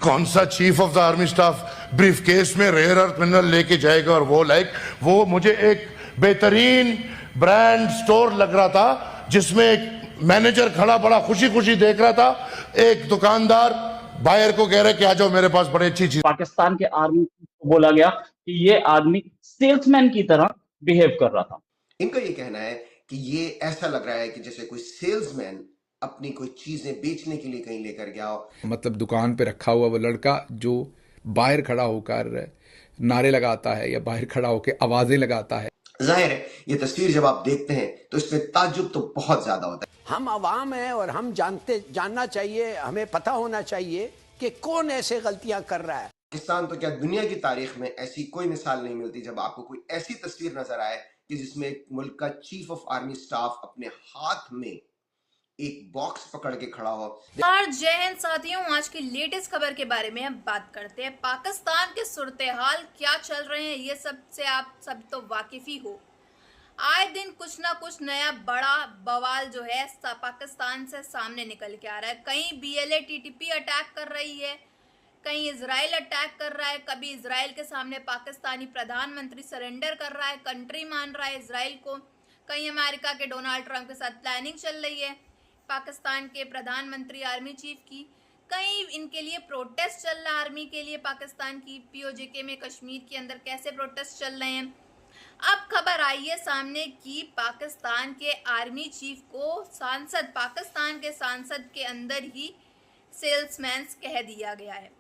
कौन सा chief of the army staff brief case में रेयर अर्थ मिनरल लेके जाएगा, और वो मुझे एक बेहतरीन ब्रांड स्टोर लग रहा था जिसमें एक मैनेजर खड़ा बड़ा खुशी खुशी देख रहा था, एक दुकानदार बायर को कह रहा है कि आ जाओ मेरे पास बड़ी अच्छी चीज। पाकिस्तान के आर्मी को बोला गया कि ये आदमी सेल्समैन की तरह बिहेव कर रहा था। इनका ये कहना है कि ये ऐसा लग रहा है कि जैसे कोई सेल्समैन अपनी कोई चीजें बेचने के लिए कहीं लेकर गया हो। मतलब दुकान पे रखा हुआ वो लड़का जो बाहर खड़ा होकर नारे लगाता है या बाहर खड़ा होकर आवाजें लगाता है। जाहिर है ये तस्वीर जब आप देखते हैं तो इसमें ताज्जुब तो बहुत ज्यादा होता है। हम अवाम हैं और हम जानना चाहिए, हमें पता होना चाहिए कि कौन ऐसे गलतियां कर रहा है। पाकिस्तान तो क्या दुनिया की तारीख में ऐसी कोई मिसाल नहीं मिलती जब आपको कोई ऐसी तस्वीर नजर आए कि जिसमें एक मुल्क का चीफ ऑफ आर्मी स्टाफ अपने हाथ में एक बॉक्स पकड़ के खड़ा हो। और जय हिंद साथियों, आज की लेटेस्ट खबर के बारे में हम बात करते हैं। पाकिस्तान के सूरत-ए-हाल क्या चल रहे हैं ये सब से आप सब तो वाकिफ ही हो। आए दिन कुछ ना कुछ नया बड़ा बवाल जो है पाकिस्तान से सामने निकल के आ रहा है। कहीं BLA TTP अटैक कर रही है, कहीं इजराइल अटैक कर रहा है, कभी इजराइल के सामने पाकिस्तानी प्रधानमंत्री सरेंडर कर रहा है, कंट्री मान रहा है इजराइल को, कहीं अमेरिका के डोनाल्ड ट्रंप के साथ प्लानिंग चल रही है पाकिस्तान के प्रधानमंत्री आर्मी चीफ की, कहीं इनके लिए प्रोटेस्ट चल रहा है आर्मी के लिए पाकिस्तान की POJK में कश्मीर के अंदर कैसे प्रोटेस्ट चल रहे हैं। अब खबर आई है सामने कि पाकिस्तान के आर्मी चीफ को पाकिस्तान के सांसद के अंदर ही सेल्समैन कह दिया गया है।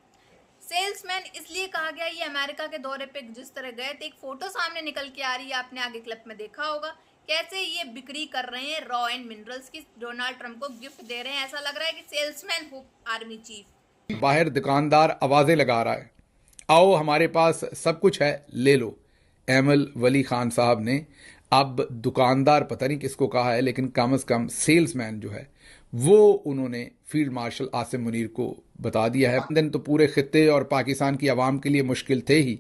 सेल्समैन इसलिए कहा गया, ये अमेरिका के दौरे पे जिस तरह गए थे, एक फोटो सामने निकल के आ रही है, आपने आगे क्लिप में देखा होगा कैसे ये बिक्री कर रहे हैं रॉ एंड मिनरल्स की, डोनाल्ड ट्रंप को गिफ्ट दे रहे हैं। ऐसा लग रहा है कि सेल्समैन हो आर्मी चीफ। बाहर दुकानदार आवाजें लगा रहा है, आओ हमारे पास सब कुछ है ले लो। एमल वली खान साहब ने अब दुकानदार पता नहीं किसको कहा है, लेकिन कम से कम सेल्समैन जो है वो उन्होंने फील्ड मार्शल आसिम मुनीर को बता दिया है। दिन तो पूरे खित्ते और पाकिस्तान की आवाम के लिए मुश्किल थे ही,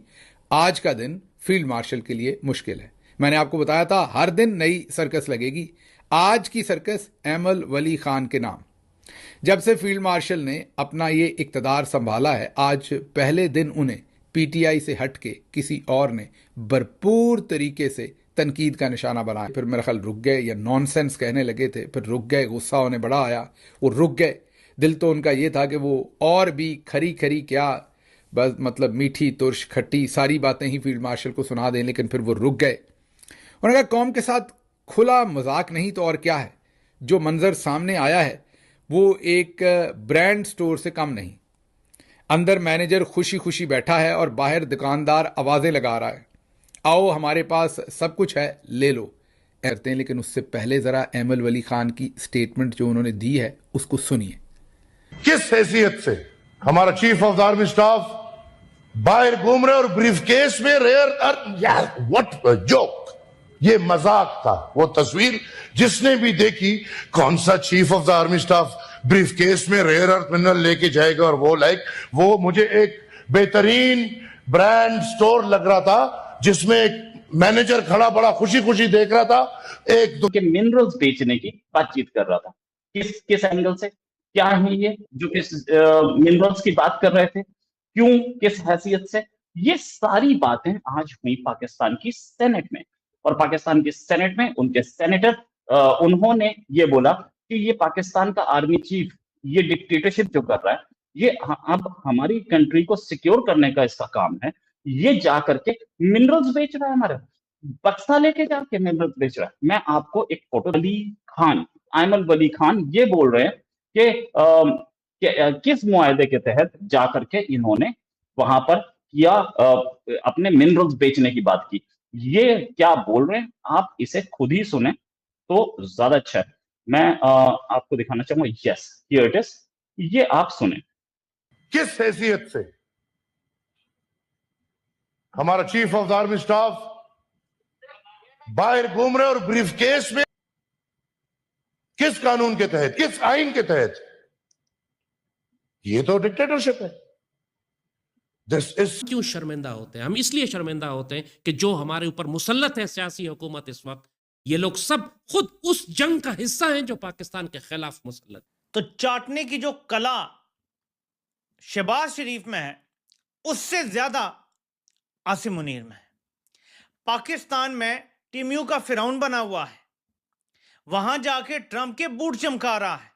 आज का दिन फील्ड मार्शल के लिए मुश्किल है। मैंने आपको बताया था हर दिन नई सर्कस लगेगी। आज की सर्कस एमल वली खान के नाम। जब से फील्ड मार्शल ने अपना ये इक्तदार संभाला है, आज पहले दिन उन्हें PTI से हटके किसी और ने भरपूर तरीके से तनकीद का निशाना बनाया। फिर मेरा ख्याल रुक गए या नॉनसेंस कहने लगे थे, फिर रुक गए, गुस्सा उन्हें बड़ा आया, वो रुक गए। दिल तो उनका ये था कि वो और भी खरी खरी क्या बस मतलब मीठी तुर्श खट्टी सारी बातें ही फील्ड मार्शल को सुना दें, लेकिन फिर वो रुक गए। उन्होंने कहा कौम के साथ खुला मजाक नहीं तो और क्या है। जो मंजर सामने आया है वो एक ब्रांड स्टोर से कम नहीं। अंदर मैनेजर खुशी खुशी बैठा है और बाहर दुकानदार आवाजें लगा रहा है, आओ हमारे पास सब कुछ है ले लो करते हैं। लेकिन उससे पहले जरा एमल वली खान की स्टेटमेंट जो उन्होंने दी है उसको सुनिए। किस हैसियत से हमारा chief of the army staff बाहर घूम रहे और ब्रीफ केस में रेयर अर्थ, यार व्हाट जोक, ये मजाक था। वो तस्वीर जिसने भी देखी, कौन सा chief of the army staff brief case में रेयर अर्थ मिनरल लेके जाएगा, और वो मुझे एक बेहतरीन ब्रांड स्टोर लग रहा था जिसमें एक मैनेजर खड़ा बड़ा खुशी खुशी देख रहा था, एक के मिनरल्स बेचने की बातचीत कर रहा था। किस एंगल से, क्या है ये जो किस मिनरल्स की बात कर रहे थे, क्यों, किस हैसियत से, ये सारी बातें आज हुई पाकिस्तान की सेनेट में। और पाकिस्तान की सेनेट में उनके सेनेटर उन्होंने ये बोला कि ये पाकिस्तान का आर्मी चीफ ये डिक्टेटरशिप जो कर रहा है, ये अब हमारी कंट्री को सिक्योर करने का इसका काम है। ये जा करके मिनरल्स बेच रहा है, हमारे बक्सा लेके जाके मिनरल्स बेच रहा है। मैं आपको एक फोटो, वली खान, आयमल वली खान ये बोल रहे हैं कि किस मुआहदे के तहत जा करके इन्होंने वहां पर किया अपने मिनरल्स बेचने की बात की। ये क्या बोल रहे हैं आप इसे खुद ही सुने तो ज्यादा अच्छा है। मैं आपको दिखाना चाहूंगा, यस हियर इट इज, ये आप सुने। किस हैसियत से हमारा chief of the army staff बाहर घूम रहे और ब्रीफ केस में, किस कानून के तहत, किस आइन के तहत, ये तो डिक्टेटरशिप है। क्यों शर्मिंदा होते हैं हम? इसलिए शर्मिंदा होते हैं कि जो हमारे ऊपर मुसल्लत है सियासी हुकूमत इस वक्त, ये लोग सब खुद उस जंग का हिस्सा हैं जो पाकिस्तान के खिलाफ मुसल्लत। तो चाटने की जो कला शहबाज शरीफ में है उससे ज्यादा आसिम मुनीर में है। पाकिस्तान में टीम यू का फिरौन बना हुआ है, वहां जाके ट्रंप के बूट चमका रहा है,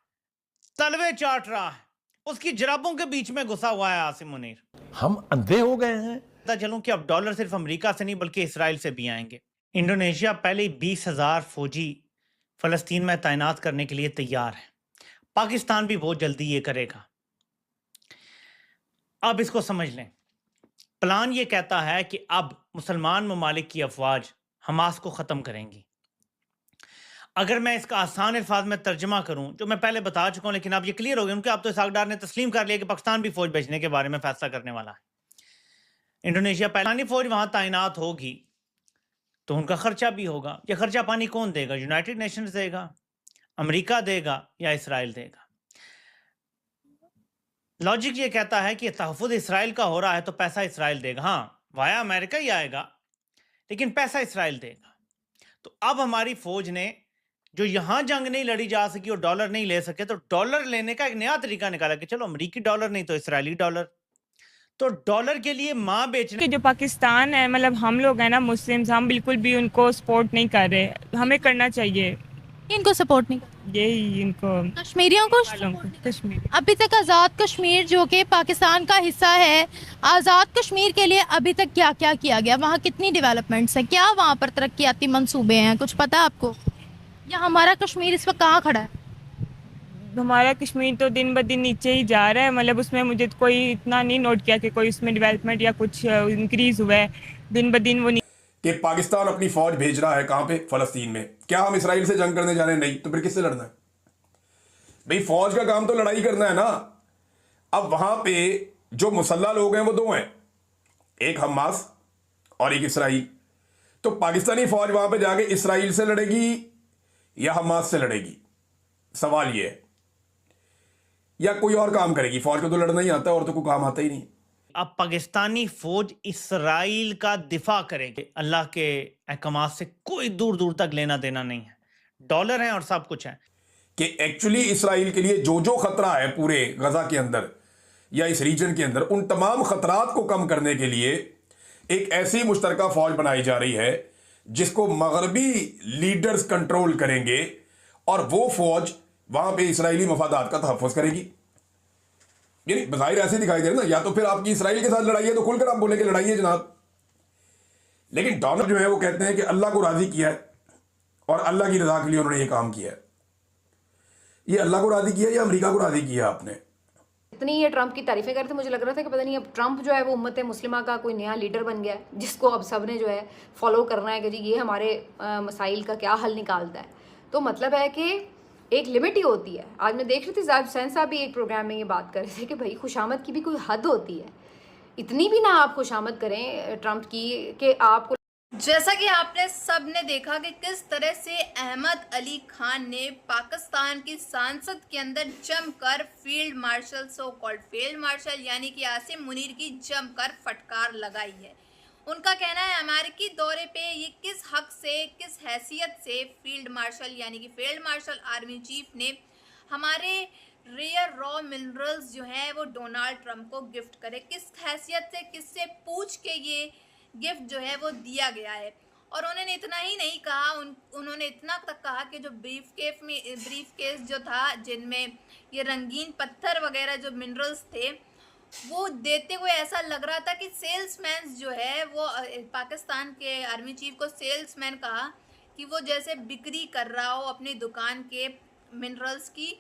तलवे चाट रहा है, उसकी जराबों के बीच में घुसा हुआ है आसिम मुनीर। हम अंधे हो गए हैं। पता चलूं कि अब डॉलर सिर्फ अमेरिका से नहीं बल्कि इसराइल से भी आएंगे। इंडोनेशिया पहले ही 20,000 फौजी फलस्तीन में तैनात करने के लिए तैयार है। पाकिस्तान भी बहुत जल्दी ये करेगा। अब इसको समझ लें, प्लान ये कहता है कि अब मुसलमान ममालिक की अफवाज हमास को ख़त्म करेंगी। अगर मैं इसका आसान अल्फाज में तर्जमा करूं, जो मैं पहले बता चुका हूं, लेकिन अब ये क्लियर हो गया क्योंकि अब तो इसहाक डार ने तस्लीम कर लिया कि पाकिस्तान भी फौज भेजने के बारे में फैसला करने वाला है। इंडोनेशिया पाकिस्तानी फौज वहां तैनात होगी तो उनका खर्चा भी होगा। ये खर्चा पानी कौन देगा? यूनाइटेड नेशंस देगा, अमेरिका देगा या इसराइल देगा? लॉजिक ये कहता है कि तहफ़्फ़ुज़ इसराइल का हो रहा है तो पैसा इसराइल देगा। हाँ, वाया अमेरिका ही आएगा लेकिन पैसा इसराइल देगा। तो अब हमारी फौज ने जो यहां जंग नहीं लड़ी जा सकी और डॉलर नहीं ले सके, तो डॉलर लेने का एक नया तरीका निकाला कि चलो अमेरिकी डॉलर नहीं तो इसराइली डॉलर। तो डॉलर के लिए माँ बेचने कि जो पाकिस्तान है, मतलब हम लोग हैं ना मुस्लिम्स, हम बिल्कुल भी उनको सपोर्ट नहीं कर रहे। हमें करना चाहिए। इनको सपोर्ट नहीं, यही इनको कश्मीरियों को। कश्मीर अभी तक आज़ाद कश्मीर जो कि पाकिस्तान का हिस्सा है, आज़ाद कश्मीर के लिए अभी तक क्या क्या किया गया? वहाँ कितनी डेवलपमेंट्स हैं? क्या वहाँ पर तरक्याती मंसूबे हैं? कुछ पता है आपको? या हमारा कश्मीर इस वक्त कहाँ खड़ा है? हमारा कश्मीर तो दिन ब दिन नीचे ही जा रहा है। मतलब उसमें मुझे कोई इतना नहीं नोट किया कि कोई उसमें डेवलपमेंट या कुछ इंक्रीज हुआ है। दिन ब दिन वो कि पाकिस्तान अपनी फौज भेज रहा है कहां पे? फलस्तीन में। क्या हम इसराइल से जंग करने जा रहे हैं? नहीं। तो फिर किससे लड़ना है भाई? फौज का काम तो लड़ाई करना है ना। अब वहां पे जो मुसल्ला लोग हैं वो दो हैं, एक हमास और एक इसराइल। तो पाकिस्तानी फौज वहां पे जाके इसराइल से लड़ेगी या हमास से लड़ेगी? सवाल ये है। या कोई और काम करेगी? फौज को तो लड़ना ही आता है और तो कोई काम आता ही नहीं। अब पाकिस्तानी फौज इसराइल का दिफा करेगी। अल्लाह के अहकामात से कोई दूर दूर तक लेना देना नहीं है। डॉलर है और सब कुछ है कि एक्चुअली इसराइल के लिए जो जो खतरा है पूरे गजा के अंदर या इस रीजन के अंदर, उन तमाम खतरात को कम करने के लिए एक ऐसी मुश्तरका फौज बनाई जा रही है जिसको मगरबी लीडर्स कंट्रोल करेंगे और वो फौज वहां पे इसराइली मफादात का तहफ़्फ़ुज़ करेगी। यानी बज़ाहिर ऐसे दिखाई दे रहा ना, या तो फिर आपकी इसराइल के साथ लड़ाई है तो खुलकर आप बोलेंगे लड़ाई है जनाब। लेकिन डोनाल्ड जो है वो कहते हैं कि अल्लाह को राजी किया है और अल्लाह की रजा के लिए उन्होंने ये काम किया है। ये अल्लाह को राजी किया या अमेरिका को राजी किया आपने? इतनी ये ट्रंप की तारीफें करते, मुझे लग रहा था कि पता नहीं अब ट्रंप जो है वो उम्मत मुस्लिमा का कोई नया लीडर बन गया है जिसको अब सब ने जो है फॉलो करना है कि जी ये हमारे मसाइल का क्या हल निकालता है। तो मतलब है कि एक लिमिट ही होती है। आज मैं देख रही थी जाहिद हुसैन साहब भी एक प्रोग्राम में ये बात कर रहे थे कि भाई खुशामद की भी कोई हद होती है। इतनी भी ना आप खुशामद करें ट्रंप की कि आपको। जैसा कि आपने सब ने देखा कि किस तरह से अहमद अली खान ने पाकिस्तान की संसद के अंदर जमकर field marshal, so called field marshal यानी कि आसिम मुनीर की जमकर फटकार लगाई है। उनका कहना है अमेरिकी दौरे पे ये किस हक से, किस हैसियत से फील्ड मार्शल यानी कि फील्ड मार्शल आर्मी चीफ ने हमारे रेयर रॉ मिनरल्स जो हैं वो डोनाल्ड ट्रंप को गिफ्ट करे, किस हैसियत से, किससे पूछ के ये गिफ्ट जो है वो दिया गया है। और उन्होंने इतना ही नहीं कहा, उन्होंने इतना तक कहा कि जो ब्रीफ केस जो था जिनमें ये रंगीन पत्थर वगैरह जो मिनरल्स थे वो देते हुए ऐसा लग रहा था कि सेल्समैन जो है वो पाकिस्तान के आर्मी चीफ को सेल्समैन कहा कि वो जैसे बिक्री कर रहा हो अपनी दुकान के मिनरल्स की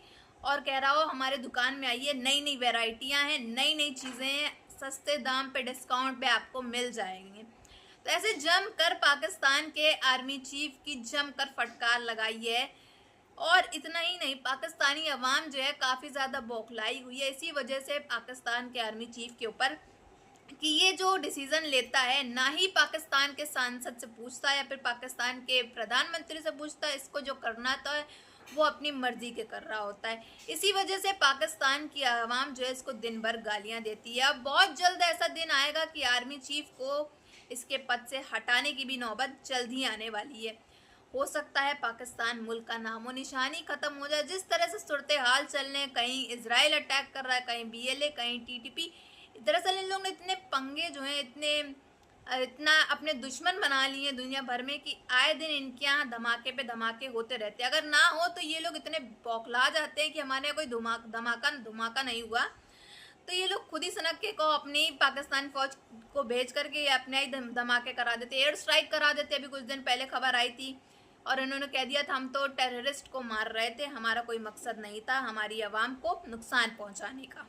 और कह रहा हो हमारे दुकान में आइए, नई नई वैरायटियां हैं, नई नई चीज़ें हैं, सस्ते दाम पे डिस्काउंट पे आपको मिल जाएंगे। तो ऐसे जमकर पाकिस्तान के आर्मी चीफ की जमकर फटकार लगाई है। और इतना ही नहीं, पाकिस्तानी अवाम जो है काफ़ी ज़्यादा बौखलाई हुई है इसी वजह से पाकिस्तान के आर्मी चीफ के ऊपर कि ये जो डिसीज़न लेता है ना ही पाकिस्तान के सांसद से पूछता है या फिर पाकिस्तान के प्रधानमंत्री से पूछता है, इसको जो करना था वो अपनी मर्जी के कर रहा होता है। इसी वजह से पाकिस्तान की आवाम जो है इसको दिन भर गालियाँ देती है। अब बहुत जल्द ऐसा दिन आएगा कि आर्मी चीफ को इसके पद से हटाने की भी नौबत जल्द ही आने वाली है। हो सकता है पाकिस्तान मुल्क का नामो निशानी खत्म हो जाए। जिस तरह से सूरत हाल चलने, कहीं इजराइल अटैक कर रहा है, कहीं BLA, कहीं TTP, दरअसल इन लोगों ने इतने पंगे जो हैं, इतना अपने दुश्मन बना लिए दुनिया भर में कि आए दिन इनके यहाँ धमाके पे धमाके होते रहते हैं। अगर ना हो तो ये लोग इतने बौखला जाते हैं कि हमारे यहाँ कोई धमाका नहीं हुआ तो ये लोग खुद ही सनक के को अपनी पाकिस्तान फौज को भेज करके अपने ही धमाके करा देते, एयर स्ट्राइक करा देते। अभी कुछ दिन पहले खबर आई थी और इन्होंने कह दिया था हम तो टेररिस्ट को मार रहे थे, हमारा कोई मकसद नहीं था हमारी आवाम को नुकसान पहुंचाने का।